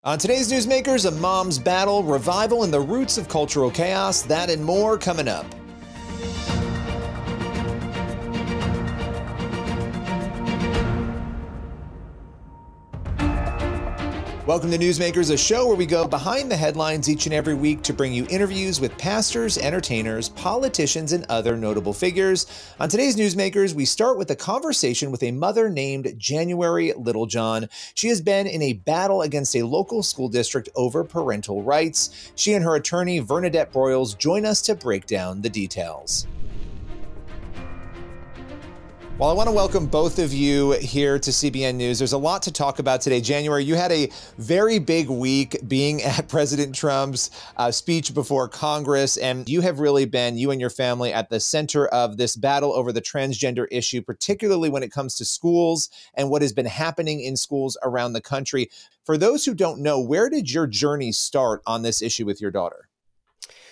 On today's Newsmakers, a mom's battle, revival, and the roots of cultural chaos. That and more coming up. Welcome to Newsmakers, a show where we go behind the headlines each and every week to bring you interviews with pastors, entertainers, politicians, and other notable figures. On today's Newsmakers, we start with a conversation with a mother named January Littlejohn. She has been in a battle against a local school district over parental rights. She and her attorney, Bernadette Broyles, join us to break down the details. Well, I want to welcome both of you here to CBN News. There's a lot to talk about today. January, you had a very big week being at President Trump's speech before Congress, and you have really been, you and your family, at the center of this battle over the transgender issue, particularly when it comes to schools and what has been happening in schools around the country. For those who don't know, where did your journey start on this issue with your daughter?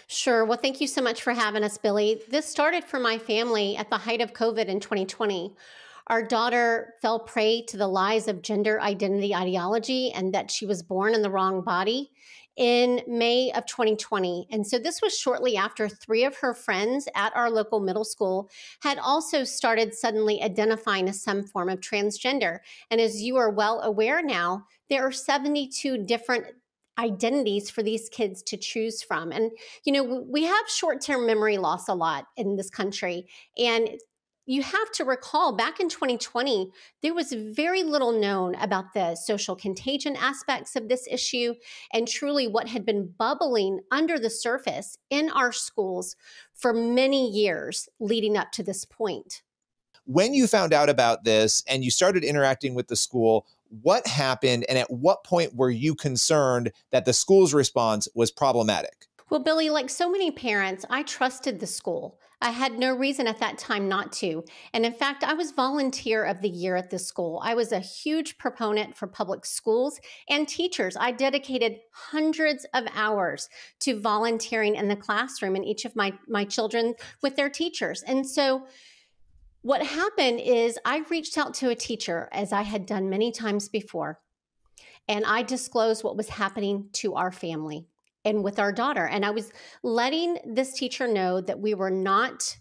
Sure. Well, thank you so much for having us, Billy. This started for my family at the height of COVID in 2020. Our daughter fell prey to the lies of gender identity ideology and that she was born in the wrong body in May of 2020. And so this was shortly after 3 of her friends at our local middle school had also started suddenly identifying as some form of transgender. And as you are well aware now, there are 72 different identities for these kids to choose from. And, you know, we have short-term memory loss a lot in this country. And you have to recall back in 2020, there was very little known about the social contagion aspects of this issue and truly what had been bubbling under the surface in our schools for many years leading up to this point. When you found out about this and you started interacting with the school, what happened, and at what point were you concerned that the school's response was problematic? Well, Billy, like so many parents, I trusted the school. I had no reason at that time not to. And in fact, I was volunteer of the year at the school. I was a huge proponent for public schools and teachers. I dedicated hundreds of hours to volunteering in the classroom and each of my children with their teachers. And so what happened is I reached out to a teacher, as I had done many times before, and I disclosed what was happening to our family and with our daughter. And I was letting this teacher know that we were not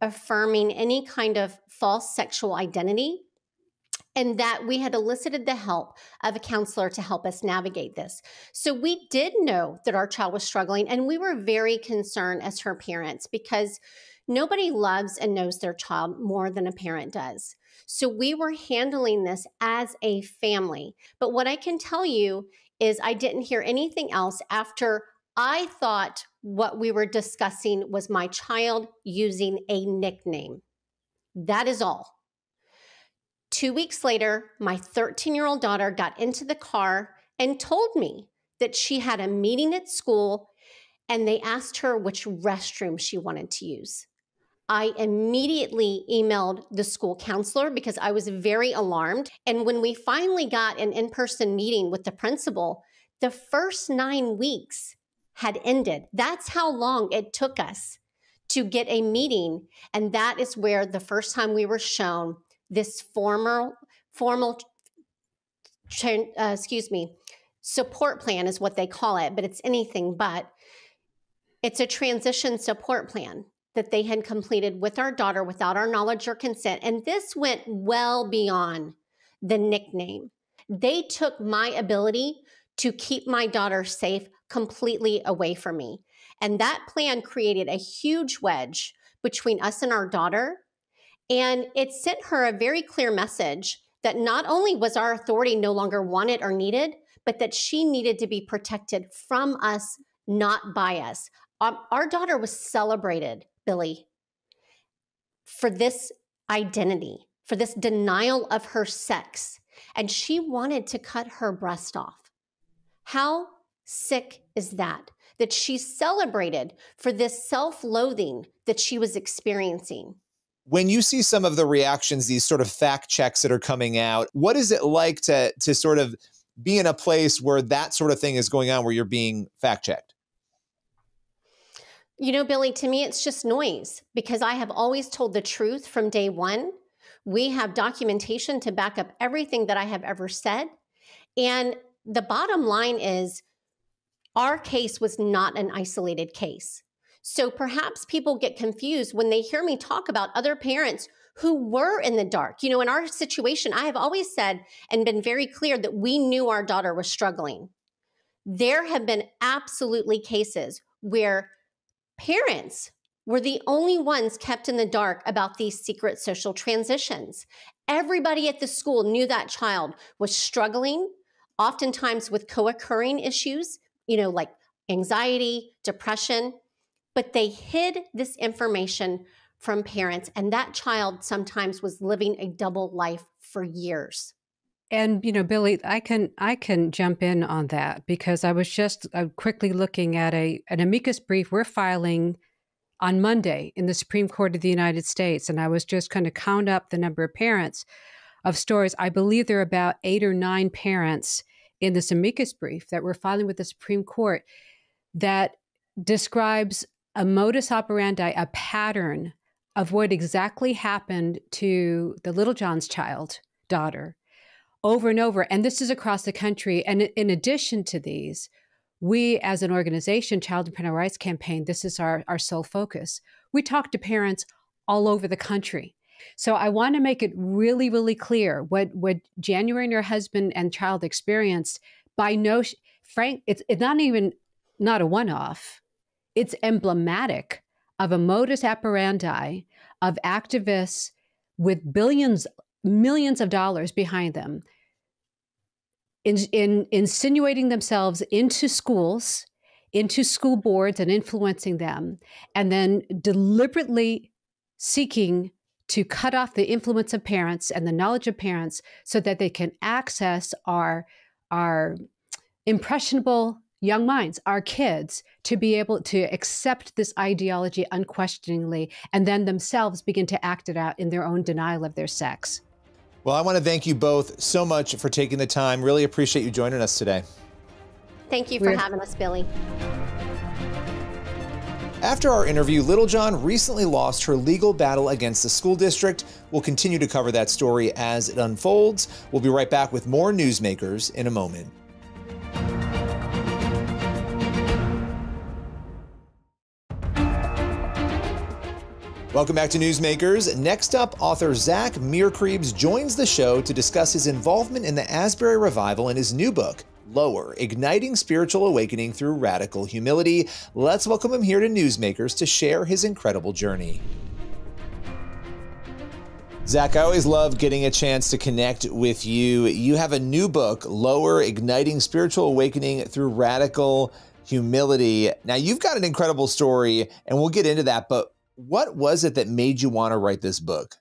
affirming any kind of false sexual identity and that we had elicited the help of a counselor to help us navigate this. So we did know that our child was struggling, and we were very concerned as her parents because nobody loves and knows their child more than a parent does. So we were handling this as a family. But what I can tell you is I didn't hear anything else after I thought what we were discussing was my child using a nickname. That is all. 2 weeks later, my 13-year-old daughter got into the car and told me that she had a meeting at school and they asked her which restroom she wanted to use. I immediately emailed the school counselor because I was very alarmed. And when we finally got an in-person meeting with the principal, the first 9 weeks had ended. That's how long it took us to get a meeting. And that is where the first time we were shown this formal support plan is what they call it, but it's anything but. It's a transition support plan that they had completed with our daughter without our knowledge or consent. And this went well beyond the nickname. They took my ability to keep my daughter safe completely away from me. And that plan created a huge wedge between us and our daughter. And it sent her a very clear message that not only was our authority no longer wanted or needed, but that she needed to be protected from us, not by us. Our daughter was celebrated, Billy, for this identity, for this denial of her sex. And she wanted to cut her breast off. How sick is that? That she's celebrated for this self-loathing that she was experiencing. When you see some of the reactions, these sort of fact checks that are coming out, what is it like to sort of be in a place where that sort of thing is going on, where you're being fact checked? You know, Billy, to me, it's just noise because I have always told the truth from day one. We have documentation to back up everything that I have ever said. And the bottom line is our case was not an isolated case. So perhaps people get confused when they hear me talk about other parents who were in the dark. In our situation, I have always said and been very clear that we knew our daughter was struggling. There have been absolutely cases where parents were the only ones kept in the dark about these secret social transitions. Everybody at the school knew that child was struggling, oftentimes with co-occurring issues, like anxiety, depression, but they hid this information from parents, and that child sometimes was living a double life for years. And, Billy, I can jump in on that because I was just quickly looking at an amicus brief we're filing on Monday in the Supreme Court of the United States. And I was just going to count up the number of parents of stories. I believe there are about 8 or 9 parents in this amicus brief that we're filing with the Supreme Court that describes a modus operandi, a pattern of what exactly happened to the Littlejohn's daughter, over and over. And this is across the country. And in addition to these, we as an organization, Child and Parental Rights Campaign, this is our sole focus. We talk to parents all over the country. So I want to make it really, really clear what January and her husband and child experienced. Frank, it's not a one-off. It's emblematic of a modus operandi of activists with millions of dollars behind them, in insinuating themselves into schools, into school boards and influencing them, and then deliberately seeking to cut off the influence of parents and the knowledge of parents so that they can access our impressionable young minds, our kids, to be able to accept this ideology unquestioningly and then themselves begin to act it out in their own denial of their sex. Well, I want to thank you both so much for taking the time. Really appreciate you joining us today. Thank you for having us, Billy. After our interview, Littlejohn recently lost her legal battle against the school district. We'll continue to cover that story as it unfolds. We'll be right back with more Newsmakers in a moment. Welcome back to Newsmakers. Next up, author Zach Mearcreeves joins the show to discuss his involvement in the Asbury Revival and his new book, Lower, Igniting Spiritual Awakening Through Radical Humility. Let's welcome him here to Newsmakers to share his incredible journey. Zach, I always love getting a chance to connect with you. You have a new book, Lower, Igniting Spiritual Awakening Through Radical Humility. Now, you've got an incredible story, and we'll get into that, but what was it that made you want to write this book?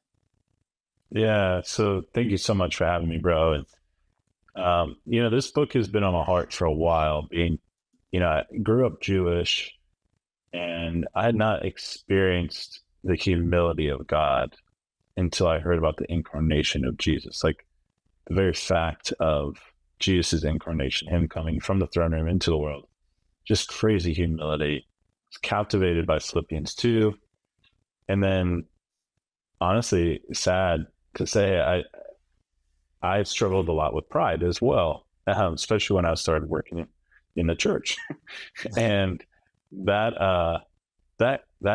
Yeah, so thank you so much for having me, bro. And, this book has been on my heart for a while. I grew up Jewish, and I had not experienced the humility of God until I heard about the incarnation of Jesus. Like the very fact of Jesus' incarnation, him coming from the throne room into the world, just crazy humility. I was captivated by Philippians 2. And then, honestly, sad to say, I struggled a lot with pride as well, especially when I started working in the church, and that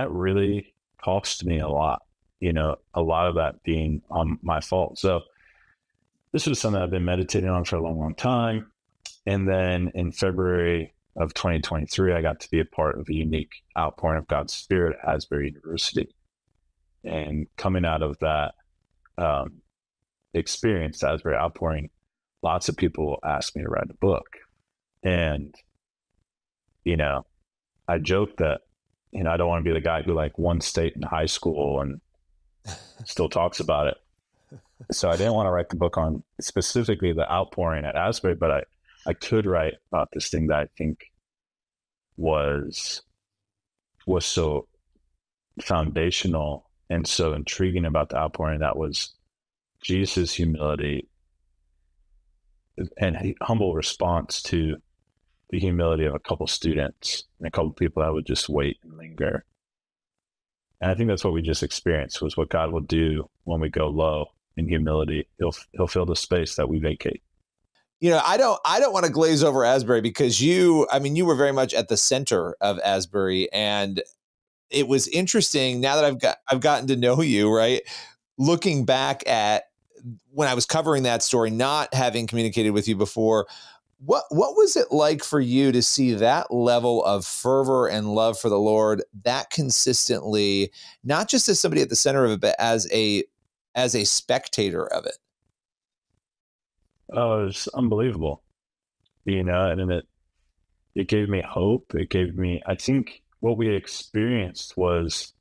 really cost me a lot. A lot of that being on my fault. So this was something I've been meditating on for a long, long time. And then in February of 2023, I got to be a part of a unique outpouring of God's Spirit at Asbury University. And coming out of that experience, Asbury outpouring, lots of people asked me to write a book. And, I joke that, I don't want to be the guy who won state in high school and still talks about it. So I didn't want to write the book on specifically the outpouring at Asbury, but I could write about this thing that I think was so foundational and so intriguing about the outpouring. That was Jesus' humility and humble response to the humility of a couple students and a couple people that would just wait and linger. And I think that's what we just experienced, was what God will do when we go low in humility. He'll fill the space that we vacate. I don't want to glaze over Asbury because you were very much at the center of Asbury, and it was interesting now that I've gotten to know you, right? Looking back at when I was covering that story, not having communicated with you before, what was it like for you to see that level of fervor and love for the Lord that consistently, not just as somebody at the center of it, but as a spectator of it? Oh, it was unbelievable, and it gave me hope. It gave me, I think what we experienced was,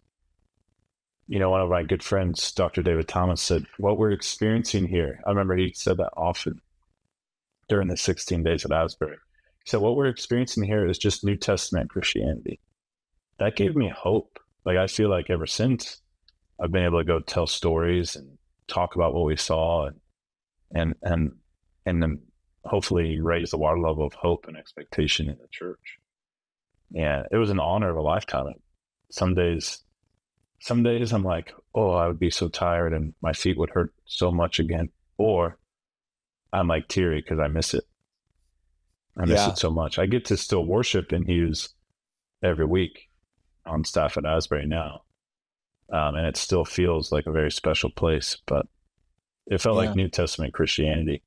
one of my good friends, Dr. David Thomas, said, what we're experiencing here, I remember he said that often during the 16 days at Asbury. He said, what we're experiencing here is just New Testament Christianity. That gave me hope. Like, I feel like ever since, I've been able to go tell stories and talk about what we saw and then hopefully raise the water level of hope and expectation in the church. And it was an honor of a lifetime. Some days I'm like, oh, I would be so tired and my feet would hurt so much again. Or I'm like teary because I miss it. I miss it so much. I get to still worship in Hughes every week on staff at Asbury now. And it still feels like a very special place, but it felt like New Testament Christianity.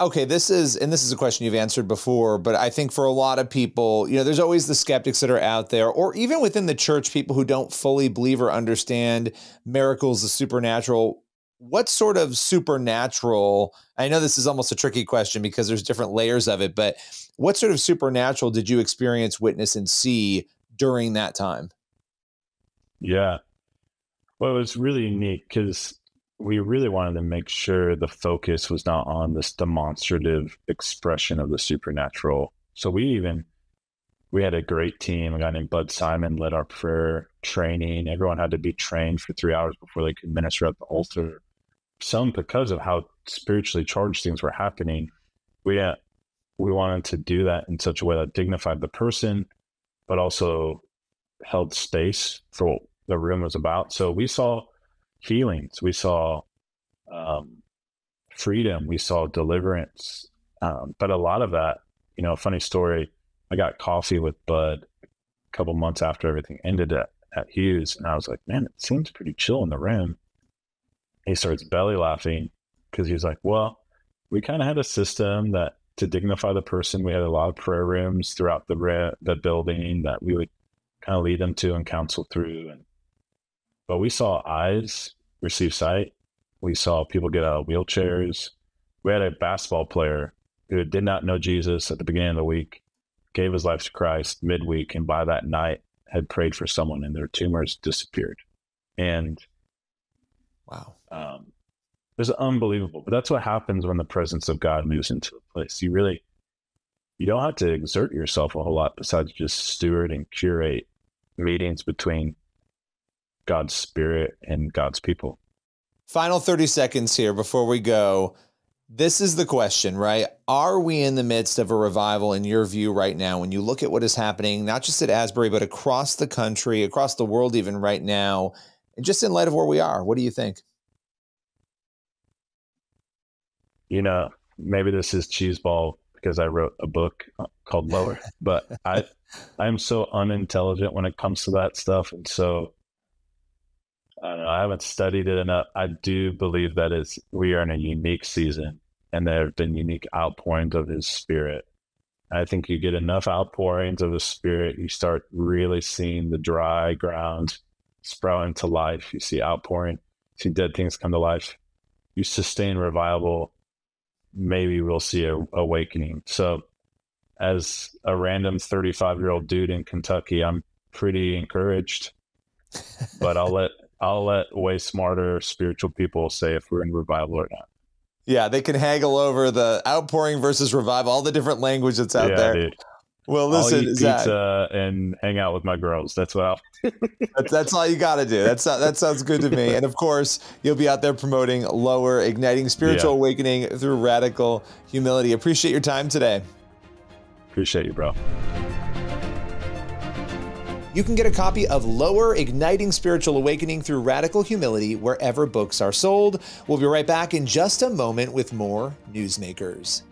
Okay, this is a question you've answered before, but I think for a lot of people, there's always the skeptics that are out there, or even within the church, people who don't fully believe or understand miracles, the supernatural. What sort of supernatural, I know this is almost a tricky question because there's different layers of it, but what sort of supernatural did you experience, witness, and see during that time? Yeah. Well, it was really unique because we really wanted to make sure the focus was not on this demonstrative expression of the supernatural. So we had a great team. A guy named Bud Simon led our prayer training. Everyone had to be trained for 3 hours before they could minister at the altar. Some, because of how spiritually charged things were happening, we wanted to do that in such a way that dignified the person, but also held space for what the room was about. So we saw healings, we saw freedom, we saw deliverance. But a lot of that, a funny story, I got coffee with Bud a couple months after everything ended at Hughes, and I was like, man, it seems pretty chill in the room. He starts belly laughing because he was like, well, we kind of had a system that to dignify the person, we had a lot of prayer rooms throughout the building that we would kind of lead them to and counsel through. But we saw eyes receive sight. We saw people get out of wheelchairs. We had a basketball player who did not know Jesus at the beginning of the week, gave his life to Christ midweek, and by that night had prayed for someone and their tumors disappeared. And wow. It was unbelievable. But that's what happens when the presence of God moves into a place. You don't have to exert yourself a whole lot besides just steward and curate meetings between God's Spirit and God's people. Final 30 seconds here before we go. This is the question, right? Are we in the midst of a revival in your view right now? When you look at what is happening, not just at Asbury, but across the country, across the world even right now, and just in light of where we are, what do you think? Maybe this is cheeseball because I wrote a book called Lower, but I'm so unintelligent when it comes to that stuff. And so I don't know, I haven't studied it enough. I do believe that we are in a unique season and there have been unique outpourings of His Spirit. I think you get enough outpourings of His Spirit, you start really seeing the dry ground sprout into life. You see outpouring, see dead things come to life. You sustain revival, maybe we'll see a awakening. So as a random 35-year-old dude in Kentucky, I'm pretty encouraged, but I'll let way smarter spiritual people say if we're in revival or not. Yeah, they can haggle over the outpouring versus revival, all the different language that's out there. Dude. Well, listen, I'll eat pizza and hang out with my girls. That's what that's all you got to do. That sounds good to me. And of course, you'll be out there promoting Lower, igniting spiritual awakening through radical humility. Appreciate your time today. Appreciate you, bro. You can get a copy of Lower, Igniting Spiritual Awakening Through Radical Humility wherever books are sold. We'll be right back in just a moment with more Newsmakers.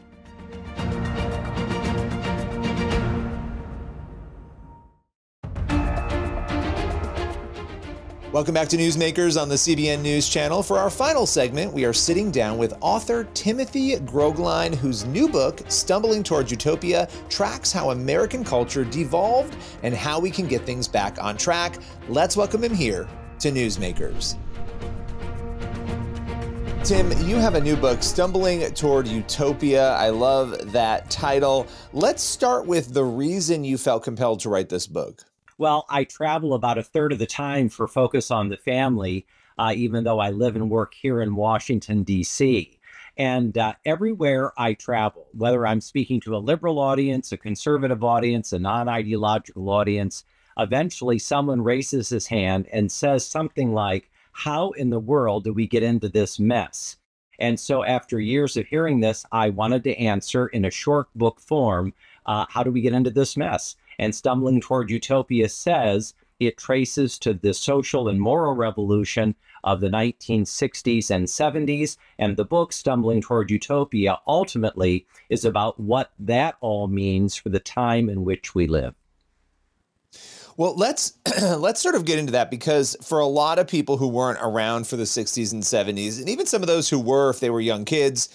Welcome back to Newsmakers on the CBN News Channel. For our final segment, we are sitting down with author Timothy Grogline, whose new book, Stumbling Toward Utopia, tracks how American culture devolved and how we can get things back on track. Let's welcome him here to Newsmakers. Tim, you have a new book, Stumbling Toward Utopia. I love that title. Let's start with the reason you felt compelled to write this book. Well, I travel about a third of the time for Focus on the Family, even though I live and work here in Washington, D.C. And everywhere I travel, whether I'm speaking to a liberal audience, a conservative audience, a non-ideological audience, eventually someone raises his hand and says something like, "How in the world do we get into this mess?" And so after years of hearing this, I wanted to answer in a short book form, how do we get into this mess? And Stumbling Toward Utopia says it traces to the social and moral revolution of the 1960s and 70s. And the book, Stumbling Toward Utopia, ultimately is about what that all means for the time in which we live. Well, let's sort of get into that, because for a lot of people who weren't around for the 60s and 70s, and even some of those who were, if they were young kids,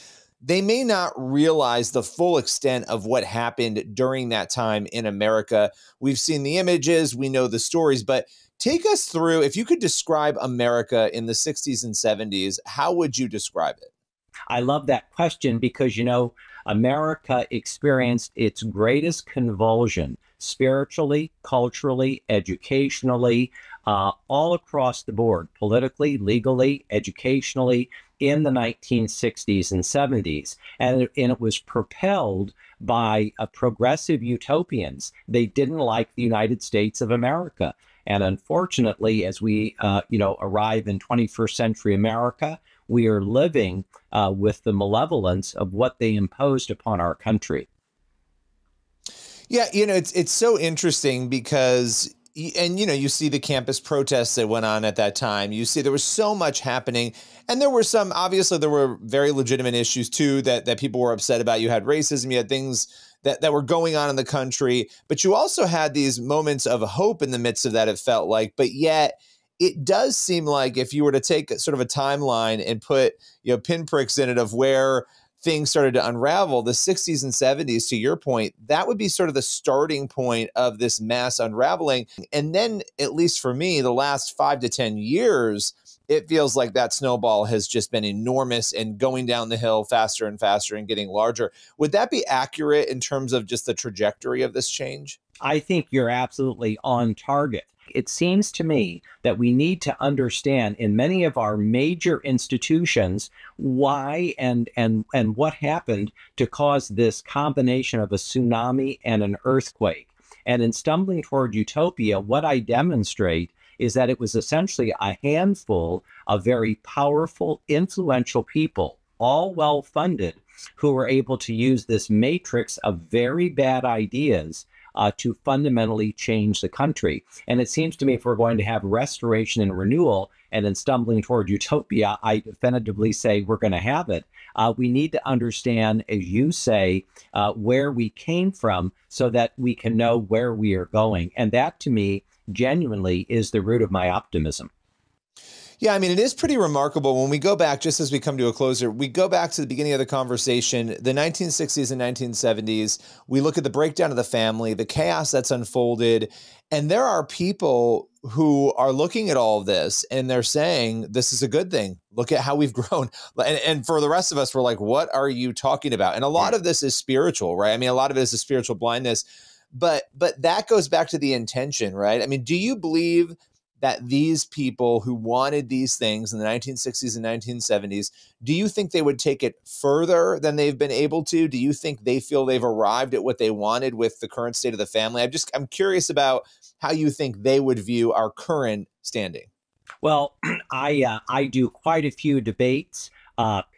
they may not realize the full extent of what happened during that time in America. We've seen the images, we know the stories, but take us through, if you could describe America in the 60s and 70s, how would you describe it? I love that question because, America experienced its greatest convulsion spiritually, culturally, educationally, all across the board, politically, legally, educationally, in the 1960s and 70s. And it was propelled by progressive utopians. They didn't like the United States of America. And unfortunately, as we arrive in 21st century America, we are living with the malevolence of what they imposed upon our country. Yeah, it's so interesting because, and you see the campus protests that went on at that time. You see there was so much happening, and there were very legitimate issues too that people were upset about. You had racism, you had things that were going on in the country, but you also had these moments of hope in the midst of that, it felt like. But yet it does seem like if you were to take sort of a timeline and put pinpricks in it of where things started to unravel, the 60s and 70s, to your point, that would be sort of the starting point of this mass unraveling. And then, at least for me, the last 5 to 10 years, it feels like that snowball has just been enormous and going down the hill faster and faster and getting larger. Would that be accurate in terms of just the trajectory of this change? I think you're absolutely on target. It seems to me that we need to understand in many of our major institutions why and what happened to cause this combination of a tsunami and an earthquake. And in Stumbling Toward Utopia, what I demonstrate is that it was essentially a handful of very powerful, influential people, all well-funded, who were able to use this matrix of very bad ideas to fundamentally change the country. And it seems to me if we're going to have restoration and renewal, and in Stumbling Toward Utopia, I definitively say we're going to have it, we need to understand, as you say, where we came from so that we can know where we are going. And that, to me, genuinely is the root of my optimism. Yeah, I mean, it is pretty remarkable when we go back, just as we come to a closer, we go back to the beginning of the conversation, the 1960s and 1970s, we look at the breakdown of the family, the chaos that's unfolded, and there are people who are looking at all of this and they're saying, this is a good thing. Look at how we've grown. And for the rest of us, we're like, what are you talking about? And a lot of this is spiritual, right? I mean, a lot of it is a spiritual blindness, but that goes back to the intention, right? I mean, do you believe that these people who wanted these things in the 1960s and 1970s, do you think they would take it further than they've been able to? Do you think they feel they've arrived at what they wanted with the current state of the family? I'm curious about how you think they would view our current standing. Well, I do quite a few debates,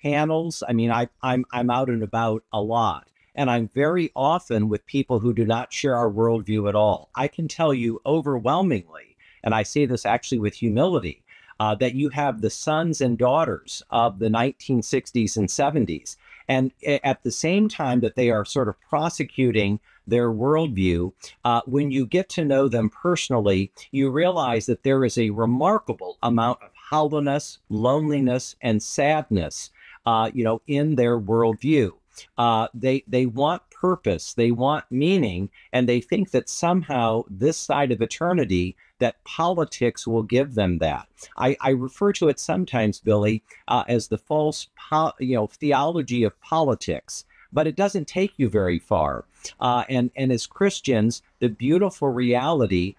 panels. I mean, I'm out and about a lot. And I'm very often with people who do not share our worldview at all. I can tell you overwhelmingly, and I say this actually with humility, that you have the sons and daughters of the 1960s and 70s. And at the same time that they are sort of prosecuting their worldview, when you get to know them personally, you realize that there is a remarkable amount of hollowness, loneliness, and sadness, in their worldview. They want purpose, they want meaning, and they think that somehow this side of eternity, that politics will give them that. I refer to it sometimes, Billy, as the false, theology of politics, but it doesn't take you very far. And as Christians, the beautiful reality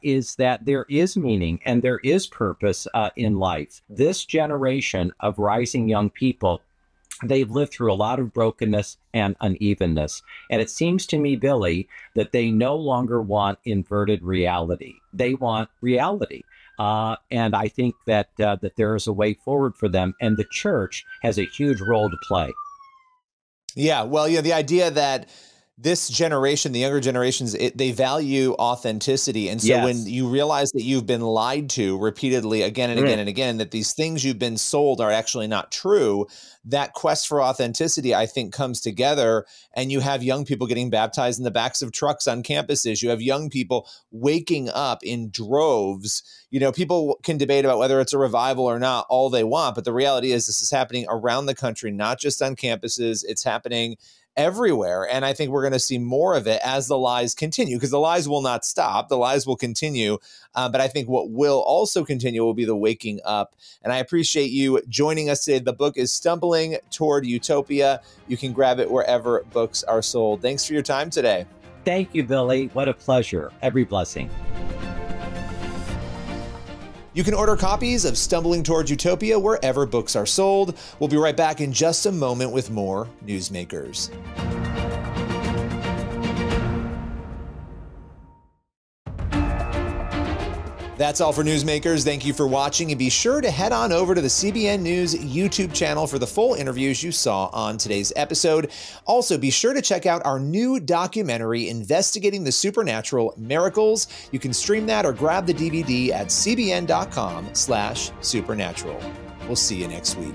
is that there is meaning and there is purpose in life. This generation of rising young people, they've lived through a lot of brokenness and unevenness. And it seems to me, Billy, that they no longer want inverted reality. They want reality. And I think that there is a way forward for them. And the church has a huge role to play. Yeah, well, the idea that this generation, the younger generations, they value authenticity. And so when you realize that you've been lied to repeatedly again and again and again, that these things you've been sold are actually not true, that quest for authenticity, I think, comes together. And you have young people getting baptized in the backs of trucks on campuses. You have young people waking up in droves. People can debate about whether it's a revival or not all they want. But the reality is this is happening around the country, not just on campuses. It's happening everywhere. And I think we're going to see more of it as the lies continue, because the lies will not stop. The lies will continue. But I think what will also continue will be the waking up. And I appreciate you joining us today. The book is Stumbling Toward Utopia. You can grab it wherever books are sold. Thanks for your time today. Thank you, Billy. What a pleasure. Every blessing. You can order copies of Stumbling Toward Utopia wherever books are sold. We'll be right back in just a moment with more Newsmakers. That's all for Newsmakers. Thank you for watching, and be sure to head on over to the CBN News YouTube channel for the full interviews you saw on today's episode. Also, be sure to check out our new documentary, Investigating the Supernatural Miracles. You can stream that or grab the DVD at cbn.com/supernatural. We'll see you next week.